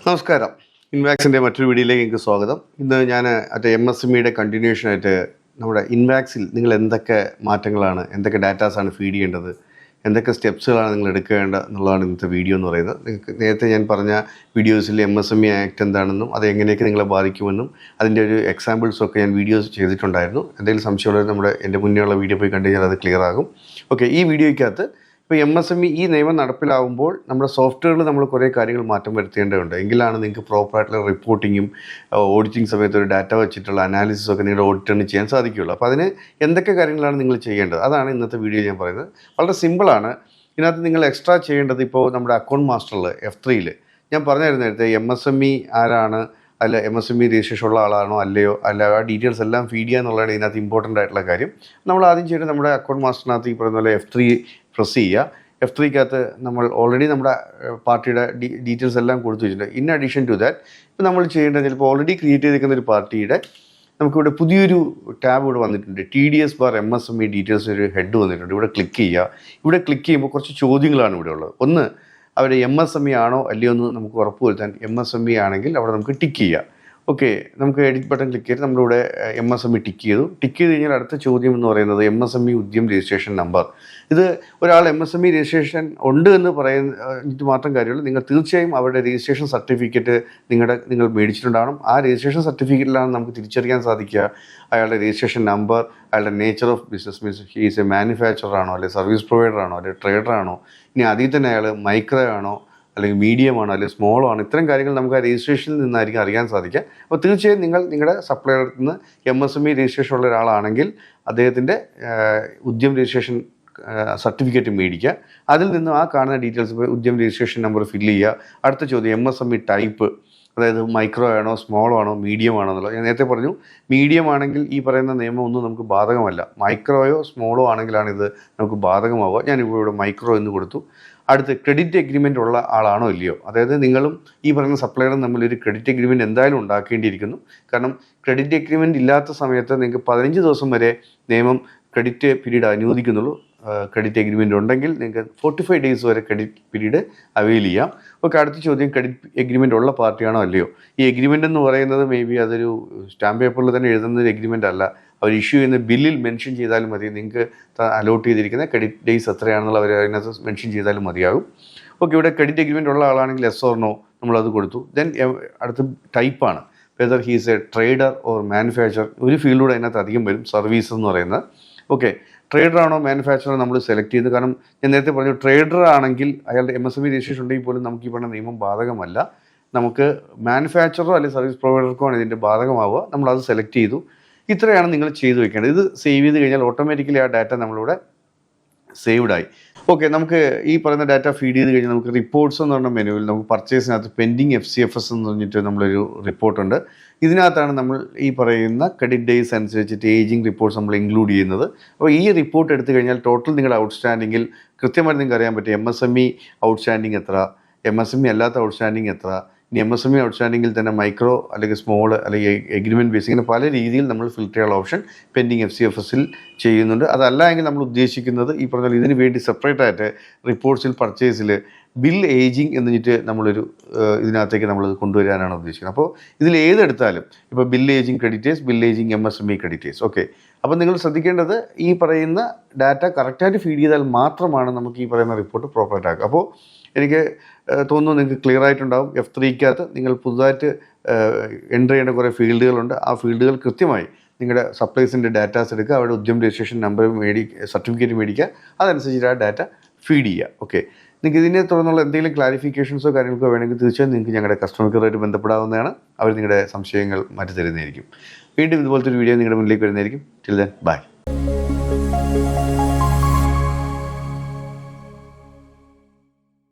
നമസ്കാരം. ഇൻവാക്സിൻ്റെ മറ്റൊരു വീഡിയോയിലേക്ക് എനിക്ക് സ്വാഗതം. ഇന്ന് ഞാൻ MSMEയുടെ കണ്ടിന്യൂഷനായിട്ട് നമ്മുടെ ഇൻവാക്സിൽ നിങ്ങൾ എന്തൊക്കെ മാറ്റങ്ങളാണ്, എന്തൊക്കെ ഡാറ്റാസാണ് ഫീഡ് ചെയ്യേണ്ടത്, എന്തൊക്കെ സ്റ്റെപ്സുകളാണ് നിങ്ങൾ എടുക്കേണ്ടത് എന്നുള്ളതാണ് ഇന്നത്തെ വീഡിയോ എന്ന് പറയുന്നത്. നിങ്ങൾക്ക് നേരത്തെ ഞാൻ പറഞ്ഞ വീഡിയോസിൽ MSME ആക്ട് എന്താണെന്നും അത് എങ്ങനെയൊക്കെ നിങ്ങളെ ബാധിക്കുമെന്നും അതിൻ്റെ ഒരു എക്സാമ്പിൾസൊക്കെ ഞാൻ വീഡിയോസ് ചെയ്തിട്ടുണ്ടായിരുന്നു. എന്തെങ്കിലും സംശയമുള്ളത് എൻ്റെ മുന്നേയുള്ള വീഡിയോ പോയി കണ്ടു കഴിഞ്ഞാൽ അത് ക്ലിയർ ആകും. ഓക്കെ, ഈ വീഡിയോയ്ക്കകത്ത് ഇപ്പോൾ MSME ഈ നിയമം നടപ്പിലാവുമ്പോൾ നമ്മുടെ സോഫ്റ്റ്വെയറിൽ നമ്മൾ കുറേ കാര്യങ്ങൾ മാറ്റം വരുത്തേണ്ടതുണ്ട്. എങ്കിലാണ് നിങ്ങൾക്ക് പ്രോപ്പറായിട്ടുള്ള റിപ്പോർട്ടിങ്ങും ഓഡിറ്റിംഗ് സമയത്ത് ഒരു ഡാറ്റ വെച്ചിട്ടുള്ള അനാലിസിസൊക്കെ നിങ്ങളുടെ ഓഡിറ്ററിന് ചെയ്യാൻ സാധിക്കുകയുള്ളൂ. അപ്പോൾ അതിന് എന്തൊക്കെ കാര്യങ്ങളാണ് നിങ്ങൾ ചെയ്യേണ്ടത്, അതാണ് ഇന്നത്തെ വീഡിയോ ഞാൻ പറയുന്നത്. വളരെ സിമ്പിളാണ്. ഇതിനകത്ത് നിങ്ങൾ എക്സ്ട്രാ ചെയ്യേണ്ടത് ഇപ്പോൾ നമ്മുടെ അക്കൗണ്ട് മാസ്റ്ററിൽ F3ൽ ഞാൻ പറഞ്ഞിരുന്നു നേരത്തെ MSME ആരാണ്, അല്ല MSME രജിസ്ട്രേഷൻ ഉള്ള ആളാണോ അല്ലയോ, അല്ല ആ ഡീറ്റെയിൽസ് എല്ലാം ഫീഡ് ചെയ്യുക എന്നുള്ളതാണ് ഇതിനകത്ത് ഇമ്പോർട്ടൻ്റ് ആയിട്ടുള്ള കാര്യം. നമ്മൾ ആദ്യം ചെയ്യേണ്ടത് നമ്മുടെ അക്കൗണ്ട് മാസ്റ്ററിനകത്ത് ഈ പറയുന്ന പോലെ F3 പ്രസ് ചെയ്യുക. F3ക്കകത്ത് നമ്മൾ ഓൾറെഡി നമ്മുടെ പാർട്ടിയുടെ ഡീറ്റെയിൽസ് എല്ലാം കൊടുത്തു വെച്ചിട്ടുണ്ട്. ഇൻ അഡീഷൻ ടു ദാറ്റ് ഇപ്പോൾ നമ്മൾ ചെയ്യേണ്ടത് ചിലപ്പോൾ ഓൾറെഡി ക്രിയേറ്റ് ചെയ്തിരിക്കുന്ന ഒരു പാർട്ടിയുടെ നമുക്കിവിടെ പുതിയൊരു ടാബ് ഇവിടെ വന്നിട്ടുണ്ട്. TDS/MSME ഡീറ്റെയിൽസ് ഒരു ഹെഡ് വന്നിട്ടുണ്ട്. ഇവിടെ ക്ലിക്ക് ചെയ്യുക. ഇവിടെ ക്ലിക്ക് ചെയ്യുമ്പോൾ കുറച്ച് ചോദ്യങ്ങളാണ് ഇവിടെ ഉള്ളത്. ഒന്ന്, അവർ MSME ആണോ അല്ലയോ എന്ന് നമുക്ക് ഉറപ്പ് വരുത്താൻ MSME ആണെങ്കിൽ അവിടെ നമുക്ക് ടിക്ക് ചെയ്യാം. ഓക്കെ, നമുക്ക് എഡിറ്റ് ബട്ടൺ ക്ലിക്ക് ചെയ്ത് നമ്മളിവിടെ MSME ടിക്ക് ചെയ്ത് കഴിഞ്ഞാൽ അടുത്ത ചോദ്യം എന്ന് പറയുന്നത് MSME ഉദ്യം രജിസ്ട്രേഷൻ നമ്പർ. ഇത് ഒരാൾ MSME രജിസ്ട്രേഷൻ ഉണ്ട് എന്ന് പറയുന്നിട്ട് മാത്രം കാര്യമുള്ളൂ. നിങ്ങൾ തീർച്ചയായും അവരുടെ രജിസ്ട്രേഷൻ സർട്ടിഫിക്കറ്റ് നിങ്ങൾ മേടിച്ചിട്ടുണ്ടാകണം. ആ രജിസ്ട്രേഷൻ സർട്ടിഫിക്കറ്റിലാണ് നമുക്ക് തിരിച്ചറിയാൻ സാധിക്കുക അയാളുടെ രജിസ്ട്രേഷൻ നമ്പർ, അയാളുടെ nature of business, means he's A manufacturer ആണോ, അല്ലെങ്കിൽ സർവീസ് പ്രൊവൈഡർ ആണോ, അല്ലെങ്കിൽ ട്രേഡർ ആണോ, ഇനി അതിൽ തന്നെ അയാൾ മൈക്രോ ആണോ, അല്ലെങ്കിൽ മീഡിയം ആണോ, അല്ലെങ്കിൽ സ്മോളോ ആണോ, ഇത്തരം കാര്യങ്ങൾ നമുക്ക് ആ രജിസ്ട്രേഷനിൽ നിന്നായിരിക്കും അറിയാൻ സാധിക്കുക. അപ്പോൾ തീർച്ചയായും നിങ്ങൾ നിങ്ങളുടെ സപ്ലയറിൽ നിന്ന് MSME രജിസ്ട്രേഷൻ ഉള്ള ഒരാളാണെങ്കിൽ അദ്ദേഹത്തിൻ്റെ ഉദ്യം രജിസ്ട്രേഷൻ സർട്ടിഫിക്കറ്റ് മേടിക്കുക. അതിൽ നിന്ന് ആ കാണുന്ന ഡീറ്റെയിൽസ് ഉദ്യം രജിസ്ട്രേഷൻ നമ്പർ ഫില്ല് ചെയ്യുക. അടുത്ത ചോദ്യം MSME ടൈപ്പ്, അതായത് മൈക്രോ ആണോ, സ്മോളോ ആണോ, മീഡിയം ആണോ എന്നുള്ളത്. ഞാൻ നേരത്തെ പറഞ്ഞു, മീഡിയം ആണെങ്കിൽ ഈ പറയുന്ന നിയമം ഒന്നും നമുക്ക് ബാധകമല്ല. മൈക്രോയോ സ്മോളോ ആണെങ്കിലാണ് ഇത് നമുക്ക് ബാധകമാവുക. ഞാനിപ്പോൾ ഇവിടെ മൈക്രോ എന്ന് കൊടുത്തു. അടുത്ത് ക്രെഡിറ്റ് എഗ്രിമെൻ്റ് ഉള്ള ആളാണോ ഇല്ലയോ, അതായത് നിങ്ങളും ഈ പറയുന്ന സപ്ലയറും തമ്മിലൊരു ക്രെഡിറ്റ് എഗ്രിമെൻറ്റ് എന്തായാലും ഉണ്ടാക്കേണ്ടിയിരിക്കുന്നു. കാരണം ക്രെഡിറ്റ് എഗ്രിമെൻറ്റ് ഇല്ലാത്ത സമയത്ത് നിങ്ങൾക്ക് 15 ദിവസം വരെ നിയമം ക്രെഡിറ്റ് പീരീഡ് അനുവദിക്കുന്നുള്ളൂ. ക്രെഡിറ്റ് എഗ്രിമെൻ്റ് ഉണ്ടെങ്കിൽ നിങ്ങൾക്ക് 45 ഡേയ്സ് വരെ ക്രെഡിറ്റ് പീരീഡ് അവൈൽ ചെയ്യാം. ഓക്കെ, അടുത്ത ചോദ്യം ക്രെഡിറ്റ് എഗ്രിമെൻ്റ് ഉള്ള പാർട്ടിയാണോ അല്ലയോ. ഈ എഗ്രിമെൻ്റ് എന്ന് പറയുന്നത് മേ ബി അതൊരു സ്റ്റാമ്പ് പേപ്പറിൽ തന്നെ എഴുതുന്ന ഒരു എഗ്രിമെൻ്റ് അല്ല. അവർ ഇഷ്യൂ ചെയ്യുന്ന ബില്ലിൽ മെൻഷൻ ചെയ്താലും മതി. നിങ്ങൾക്ക് അലോട്ട് ചെയ്തിരിക്കുന്ന ക്രെഡിറ്റ് ഡേയ്സ് എത്രയാണെന്നുള്ള അവർ അതിനകത്ത് മെൻഷൻ ചെയ്താലും മതിയാകും. ഓക്കെ, ഇവിടെ ക്രെഡിറ്റ് എഗ്രിമെൻ്റ് ഉള്ള ആളാണെങ്കിൽ yes or no നമ്മളത് കൊടുത്തു. ദെൻ അടുത്ത ടൈപ്പാണ്, whether he's A trader or manufacture. ഒരു ഫീൽഡൂടെ അതിനകത്ത് അധികം വരും, സർവീസ് എന്ന് പറയുന്നത്. ഓക്കെ, ട്രേഡർ ആണോ മാനുഫാക്ചറോ നമ്മൾ സെലക്ട് ചെയ്ത്. കാരണം ഞാൻ നേരത്തെ പറഞ്ഞു, ട്രേഡർ ആണെങ്കിൽ അയാളുടെ MSME രജിസ്ട്രേഷൻ ഉണ്ടെങ്കിൽ പോലും നമുക്ക് ഈ പറഞ്ഞ നിയമം ബാധകമല്ല. നമുക്ക് മാനുഫാക്ചറോ അല്ലെങ്കിൽ സർവീസ് പ്രൊവൈഡർക്കോ ആണ് ഇതിൻ്റെ ബാധകമാവുക. നമ്മളത് സെലക്ട് ചെയ്തു. ഇത്രയാണ് നിങ്ങൾ ചെയ്തു വെക്കേണ്ടത്. ഇത് സേവ് ചെയ്ത് കഴിഞ്ഞാൽ ഓട്ടോമാറ്റിക്കലി ആ ഡാറ്റ നമ്മളിവിടെ സേവ്ഡായി. ഓക്കെ, നമുക്ക് ഈ പറയുന്ന ഡാറ്റ ഫീഡ് ചെയ്ത് കഴിഞ്ഞാൽ നമുക്ക് റിപ്പോർട്ട്സ് എന്ന് പറഞ്ഞ മെനുവിൽ നമുക്ക് പർച്ചേസിനകത്ത് പെൻഡിങ് FCFS എന്ന് പറഞ്ഞിട്ട് നമ്മളൊരു റിപ്പോർട്ടുണ്ട്. ഇതിനകത്താണ് നമ്മൾ ഈ പറയുന്ന ക്രെഡിറ്റ് ഡേയ്സ് അനുസരിച്ചിട്ട് ഏജിങ് റിപ്പോർട്ട്സ് നമ്മൾ ഇൻക്ലൂഡ് ചെയ്യുന്നത്. അപ്പോൾ ഈ റിപ്പോർട്ട് എടുത്തു കഴിഞ്ഞാൽ ടോട്ടൽ നിങ്ങളുടെ ഔട്ട്സ്റ്റാൻഡിങ്ങിൽ കൃത്യമായിട്ട് നിങ്ങൾക്ക് അറിയാൻ പറ്റും MSME ഔട്ട്സ്റ്റാൻഡിങ് എത്ര, MSME അല്ലാത്ത ഔട്ട്സ്റ്റാൻഡിങ് എത്ര, ഇനി MSME ഔട്ട്സ്റ്റാൻഡിങ്ങിൽ തന്നെ മൈക്രോ അല്ലെങ്കിൽ സ്മോൾ അല്ലെങ്കിൽ എഗ്രിമെൻറ്റ് ബേസ്, ഇങ്ങനെ പല രീതിയിൽ നമ്മൾ ഫിൽറ്റർ ചെയ്യാനുള്ള ഓപ്ഷൻ പെൻഡിങ് FCFSൽ ചെയ്യുന്നുണ്ട്. അതല്ല എങ്കിൽ നമ്മൾ ഉദ്ദേശിക്കുന്നത് ഈ പറഞ്ഞാൽ ഇതിന് വേണ്ടി സെപ്പറേറ്റ് ആയിട്ട് റിപ്പോർട്ട്സിൽ പർച്ചേസിൽ ബിൽ ഏജിങ് എന്നിട്ട് നമ്മളൊരു ഇതിനകത്തേക്ക് നമ്മളത് കൊണ്ടുവരാനാണ് ഉദ്ദേശിക്കുന്നത്. അപ്പോൾ ഇതിൽ ഏതെടുത്താലും ഇപ്പോൾ bill ageing creditors, bill ageing MSME creditors. Okay, അപ്പോൾ നിങ്ങൾ ശ്രദ്ധിക്കേണ്ടത് ഈ പറയുന്ന ഡാറ്റ കറക്റ്റായിട്ട് ഫീഡ് ചെയ്താൽ മാത്രമാണ് നമുക്ക് ഈ പറയുന്ന റിപ്പോർട്ട് പ്രോപ്പറായിട്ട് ആക്കുക. അപ്പോൾ എനിക്ക് തോന്നുന്നു നിങ്ങൾക്ക് ക്ലിയർ ആയിട്ടുണ്ടാകും. F3കകത്ത് നിങ്ങൾ പുതുതായിട്ട് എൻ്റർ ചെയ്യേണ്ട കുറേ ഫീൽഡുകളുണ്ട്. ആ ഫീൽഡുകൾ കൃത്യമായി നിങ്ങളുടെ സപ്ലൈസിൻ്റെ ഡാറ്റാസ് എടുക്കുക, അവരുടെ ഉദ്യം രജിസ്ട്രേഷൻ നമ്പർ സർട്ടിഫിക്കറ്റ് മേടിക്കുക, അതനുസരിച്ച് ആ ഡാറ്റ ഫീഡ് ചെയ്യുക. ഓക്കെ, നിങ്ങൾക്ക് ഇതിനെ തുടർന്നുള്ള എന്തെങ്കിലും ക്ലാരിഫിക്കേഷൻസോ കാര്യങ്ങളൊക്കെ വേണമെങ്കിൽ തീർച്ചയായും നിങ്ങൾക്ക് ഞങ്ങളുടെ കസ്റ്റമർ കെയറുമായിട്ട് ബന്ധപ്പെടാവുന്നതാണ്. അവർ നിങ്ങളുടെ സംശയങ്ങൾ മാറ്റി തരുന്നതായിരിക്കും. വീണ്ടും ഇതുപോലത്തെ ഒരു വീഡിയോ നിങ്ങളുടെ മുന്നിലേക്ക് വരുന്നതായിരിക്കും. Till then bye.